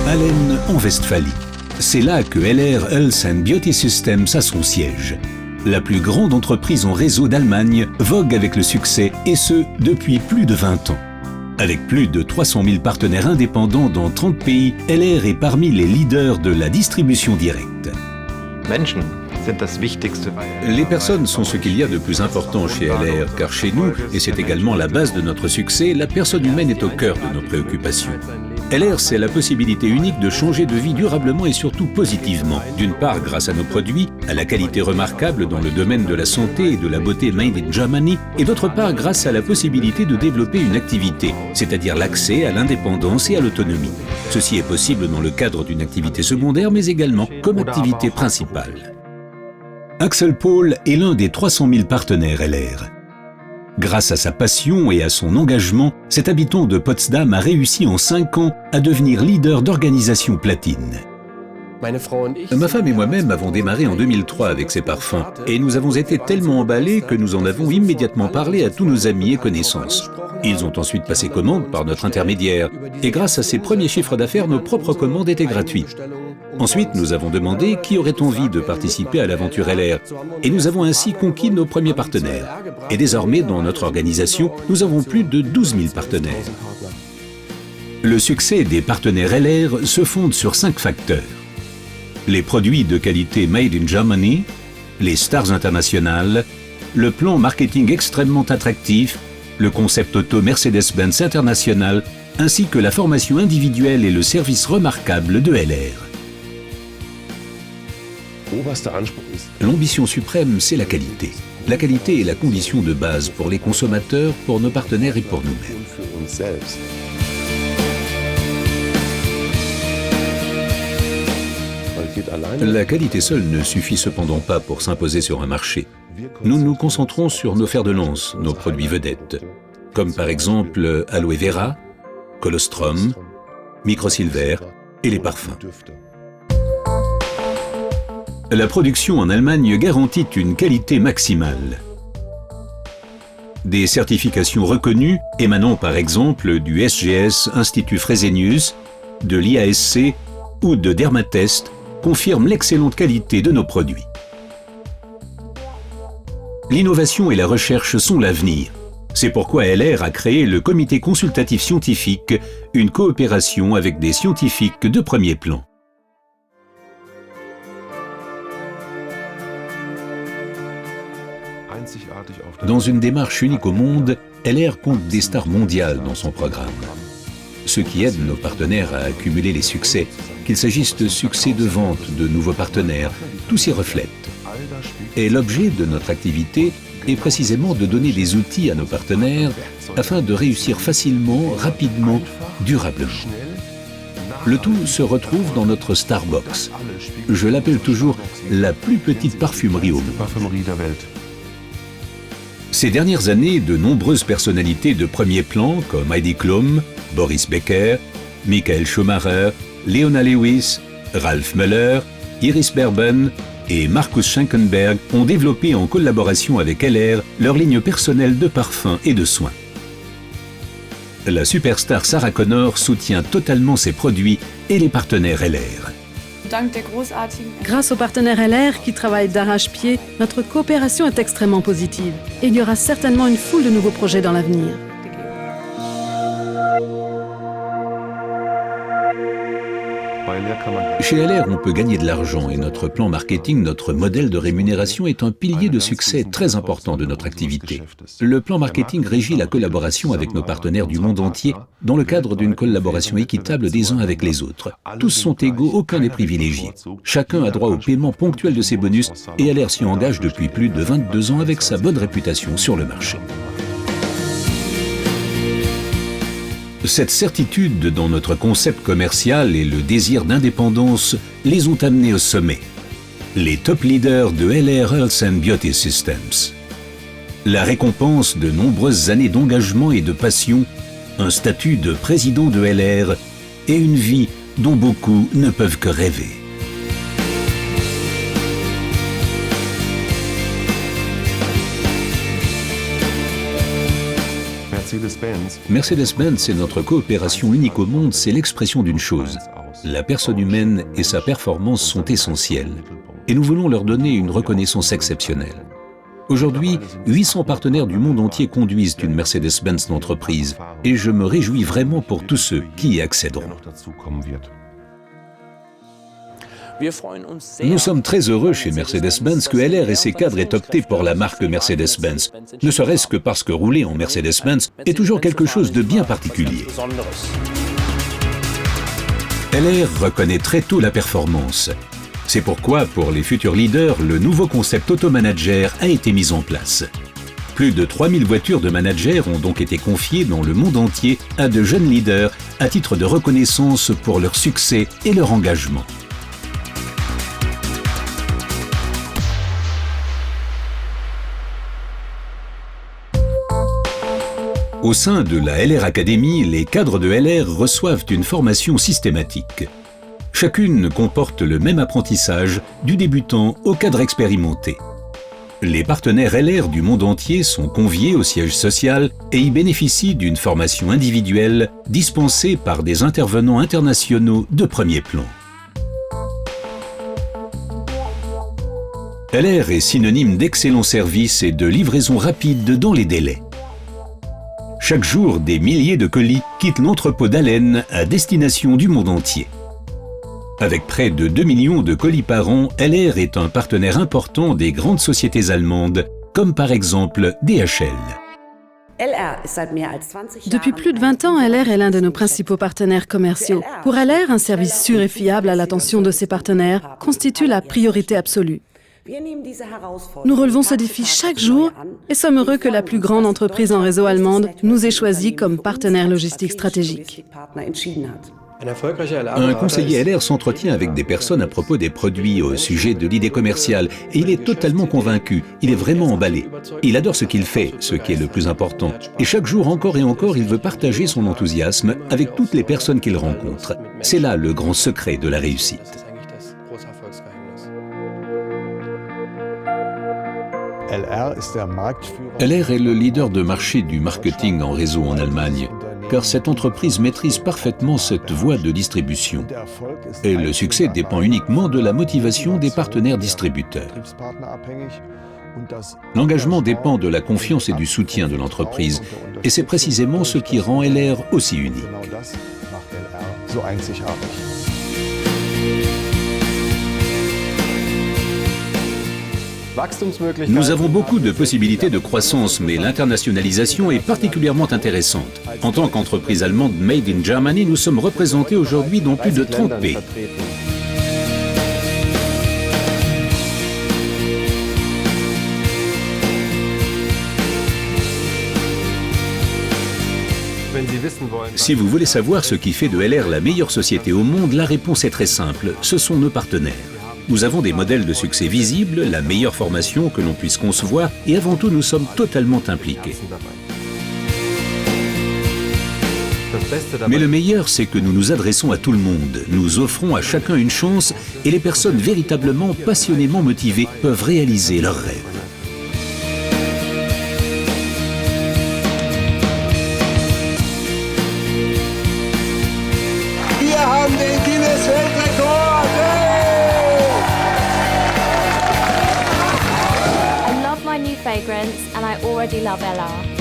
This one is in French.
Allen, en Westphalie. C'est là que LR Health and Beauty Systems a son siège. La plus grande entreprise en réseau d'Allemagne vogue avec le succès, et ce, depuis plus de 20 ans. Avec plus de 300 000 partenaires indépendants dans 30 pays, LR est parmi les leaders de la distribution directe. Les personnes sont ce qu'il y a de plus important chez LR, car chez nous, et c'est également la base de notre succès, la personne humaine est au cœur de nos préoccupations. LR, c'est la possibilité unique de changer de vie durablement et surtout positivement. D'une part, grâce à nos produits, à la qualité remarquable dans le domaine de la santé et de la beauté made in Germany, et d'autre part, grâce à la possibilité de développer une activité, c'est-à-dire l'accès à l'indépendance et à l'autonomie. Ceci est possible dans le cadre d'une activité secondaire, mais également comme activité principale. Axel Paul est l'un des 300 000 partenaires LR. Grâce à sa passion et à son engagement, cet habitant de Potsdam a réussi en 5 ans à devenir leader d'organisation platine. Ma femme et moi-même avons démarré en 2003 avec ces parfums et nous avons été tellement emballés que nous en avons immédiatement parlé à tous nos amis et connaissances. Ils ont ensuite passé commande par notre intermédiaire et grâce à ces premiers chiffres d'affaires, nos propres commandes étaient gratuites. Ensuite, nous avons demandé qui aurait envie de participer à l'aventure LR et nous avons ainsi conquis nos premiers partenaires. Et désormais, dans notre organisation, nous avons plus de 12 000 partenaires. Le succès des partenaires LR se fonde sur 5 facteurs. Les produits de qualité made in Germany, les stars internationales, le plan marketing extrêmement attractif, le concept auto Mercedes-Benz International, ainsi que la formation individuelle et le service remarquable de LR. L'ambition suprême, c'est la qualité. La qualité est la condition de base pour les consommateurs, pour nos partenaires et pour nous-mêmes. La qualité seule ne suffit cependant pas pour s'imposer sur un marché. Nous nous concentrons sur nos fers de lance, nos produits vedettes, comme par exemple Aloe Vera, Colostrum, Microsilver et les parfums. La production en Allemagne garantit une qualité maximale. Des certifications reconnues émanant par exemple du SGS Institut Fresenius, de l'IASC ou de Dermatest confirment l'excellente qualité de nos produits. L'innovation et la recherche sont l'avenir. C'est pourquoi LR a créé le Comité consultatif scientifique, une coopération avec des scientifiques de premier plan. Dans une démarche unique au monde, LR compte des stars mondiales dans son programme. Ce qui aide nos partenaires à accumuler les succès, qu'il s'agisse de succès de vente, de nouveaux partenaires, tout s'y reflète. Et l'objet de notre activité est précisément de donner des outils à nos partenaires afin de réussir facilement, rapidement, durablement. Le tout se retrouve dans notre Starbox. Je l'appelle toujours la plus petite parfumerie au monde. Ces dernières années, de nombreuses personnalités de premier plan comme Heidi Klum, Boris Becker, Michael Schumacher, Leona Lewis, Ralph Müller, Iris Berben et Markus Schenkenberg ont développé en collaboration avec LR leur ligne personnelle de parfums et de soins. La superstar Sarah Connor soutient totalement ses produits et les partenaires LR. Grâce aux partenaires LR qui travaillent d'arrache-pied, notre coopération est extrêmement positive. Et il y aura certainement une foule de nouveaux projets dans l'avenir. Chez LR, on peut gagner de l'argent et notre plan marketing, notre modèle de rémunération est un pilier de succès très important de notre activité. Le plan marketing régit la collaboration avec nos partenaires du monde entier dans le cadre d'une collaboration équitable des uns avec les autres. Tous sont égaux, aucun n'est privilégié. Chacun a droit au paiement ponctuel de ses bonus et LR s'y engage depuis plus de 22 ans avec sa bonne réputation sur le marché. Cette certitude dans notre concept commercial et le désir d'indépendance les ont amenés au sommet. Les top leaders de LR Health and Beauty Systems. La récompense de nombreuses années d'engagement et de passion, un statut de président de LR et une vie dont beaucoup ne peuvent que rêver. Mercedes-Benz et notre coopération unique au monde, c'est l'expression d'une chose. la personne humaine et sa performance sont essentielles. Et nous voulons leur donner une reconnaissance exceptionnelle. Aujourd'hui, 800 partenaires du monde entier conduisent une Mercedes-Benz d'entreprise et je me réjouis vraiment pour tous ceux qui y accéderont. Nous sommes très heureux chez Mercedes-Benz que LR et ses cadres aient opté pour la marque Mercedes-Benz, ne serait-ce que parce que rouler en Mercedes-Benz est toujours quelque chose de bien particulier. LR reconnaît très tôt la performance. C'est pourquoi, pour les futurs leaders, le nouveau concept Auto-Manager a été mis en place. Plus de 3000 voitures de managers ont donc été confiées dans le monde entier à de jeunes leaders à titre de reconnaissance pour leur succès et leur engagement. Au sein de la LR Academy, les cadres de LR reçoivent une formation systématique. Chacune comporte le même apprentissage, du débutant au cadre expérimenté. Les partenaires LR du monde entier sont conviés au siège social et y bénéficient d'une formation individuelle dispensée par des intervenants internationaux de premier plan. LR est synonyme d'excellent service et de livraison rapide dans les délais. Chaque jour, des milliers de colis quittent l'entrepôt d'Allen à destination du monde entier. Avec près de 2 millions de colis par an, LR est un partenaire important des grandes sociétés allemandes, comme par exemple DHL. Depuis plus de 20 ans, LR est l'un de nos principaux partenaires commerciaux. Pour LR, un service sûr et fiable à l'attention de ses partenaires constitue la priorité absolue. Nous relevons ce défi chaque jour et sommes heureux que la plus grande entreprise en réseau allemande nous ait choisis comme partenaire logistique stratégique. Un conseiller LR s'entretient avec des personnes à propos des produits au sujet de l'idée commerciale et il est totalement convaincu, il est vraiment emballé. Il adore ce qu'il fait, ce qui est le plus important. Et chaque jour, encore et encore, il veut partager son enthousiasme avec toutes les personnes qu'il rencontre. C'est là le grand secret de la réussite. LR est le leader de marché du marketing en réseau en Allemagne, car cette entreprise maîtrise parfaitement cette voie de distribution. Et le succès dépend uniquement de la motivation des partenaires distributeurs. L'engagement dépend de la confiance et du soutien de l'entreprise, et c'est précisément ce qui rend LR aussi unique. Nous avons beaucoup de possibilités de croissance, mais l'internationalisation est particulièrement intéressante. En tant qu'entreprise allemande Made in Germany, nous sommes représentés aujourd'hui dans plus de 30 pays. Si vous voulez savoir ce qui fait de LR la meilleure société au monde, la réponse est très simple, ce sont nos partenaires. Nous avons des modèles de succès visibles, la meilleure formation que l'on puisse concevoir et avant tout nous sommes totalement impliqués. Mais le meilleur, c'est que nous nous adressons à tout le monde, nous offrons à chacun une chance et les personnes véritablement passionnément motivées peuvent réaliser leurs rêves. Fragrance and I already love LR.